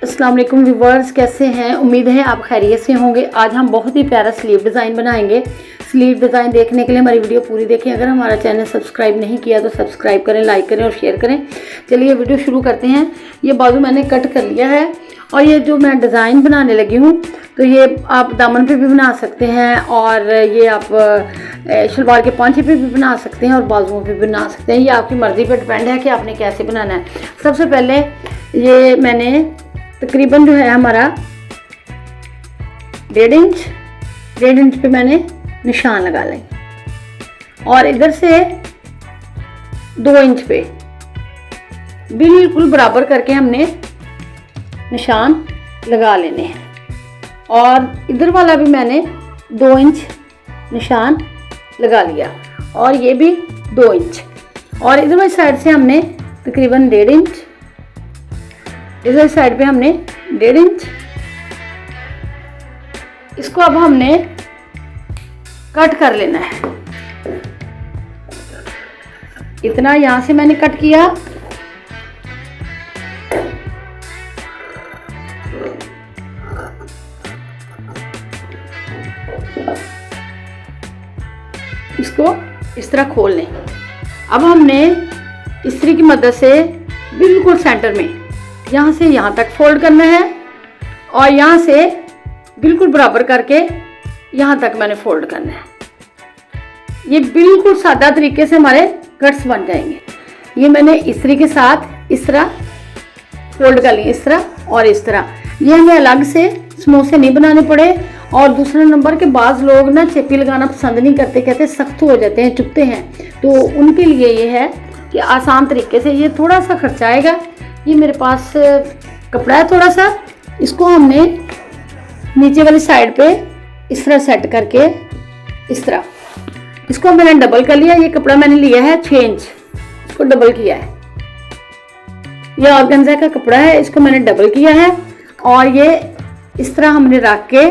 अस्सलाम वालेकुम व्यूवर्स, कैसे हैं? उम्मीद है आप खैरियत से होंगे। आज हम बहुत ही प्यारा स्लीव डिज़ाइन बनाएंगे। स्लीव डिज़ाइन देखने के लिए हमारी वीडियो पूरी देखें। अगर हमारा चैनल सब्सक्राइब नहीं किया तो सब्सक्राइब करें, लाइक करें और शेयर करें। चलिए वीडियो शुरू करते हैं। ये बाजू मैंने कट कर लिया है और ये जो मैं डिज़ाइन बनाने लगी हूँ तो ये आप दामन पे भी बना सकते हैं और ये आप शलवार के पांचे पे भी बना सकते हैं और बाजुओं पे भी बना सकते हैं। ये आपकी मर्ज़ी पे डिपेंड है कि आपने कैसे बनाना है। सबसे पहले ये मैंने तकरीबन जो है हमारा 1.5 इंच पे मैंने निशान लगा लेंगे और इधर से 2 इंच पे बिल्कुल बराबर करके हमने निशान लगा लेने हैं। और इधर वाला भी मैंने 2 इंच निशान लगा लिया और ये भी 2 इंच। और इधर वाली साइड से हमने तकरीबन 1.5 इंच, इधर साइड पे हमने 1.5 इंच। इसको अब हमने कट कर लेना है। इतना यहां से मैंने कट किया, इसको इस तरह खोल लें। अब हमने इस्त्री की मदद से बिल्कुल सेंटर में यहाँ से यहाँ तक फोल्ड करना है और यहाँ से बिल्कुल बराबर करके यहाँ तक मैंने फोल्ड करना है। ये बिल्कुल सादा तरीके से हमारे कट्स बन जाएंगे। ये मैंने इस्त्री के साथ इस तरह फोल्ड कर लिए, इस तरह और इस तरह। ये हमें अलग से समोसे नहीं बनाने पड़े। और दूसरा नंबर के बाज़ लोग ना चेपी लगाना पसंद नहीं करते, कहते सख्त हो जाते हैं, चुभते हैं। तो उनके लिए ये है कि आसान तरीके से ये थोड़ा सा खर्चा आएगा। ये मेरे पास कपड़ा है थोड़ा सा, इसको हमने नीचे वाली साइड पे इस तरह सेट करके इस तरह इसको मैंने डबल कर लिया। ये कपड़ा मैंने लिया है 6 इंच, इसको डबल किया है। ये ऑर्गेन्जा का कपड़ा है, इसको मैंने डबल किया है और ये इस तरह हमने रख के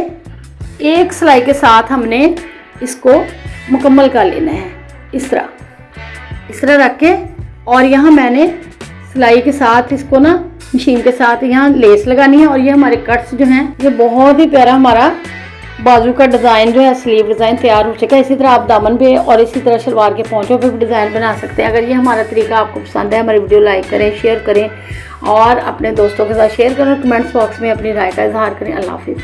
एक सिलाई के साथ हमने इसको मुकम्मल कर लेना है। इस तरह रख के और यहाँ मैंने सिलाई के साथ इसको ना मशीन के साथ यहाँ लेस लगानी है। और ये हमारे कट्स जो हैं ये बहुत ही प्यारा हमारा बाजू का डिज़ाइन जो है स्लीव डिज़ाइन तैयार हो चुका है। इसी तरह आप दामन पे और इसी तरह शलवार के पौंचों पे भी डिज़ाइन बना सकते हैं। अगर ये हमारा तरीका आपको पसंद है, हमारी वीडियो लाइक करें, शेयर करें और अपने दोस्तों के साथ शेयर करें। कमेंट्स बॉक्स में अपनी राय का इजहार करें। अल्लाह हाफिज़।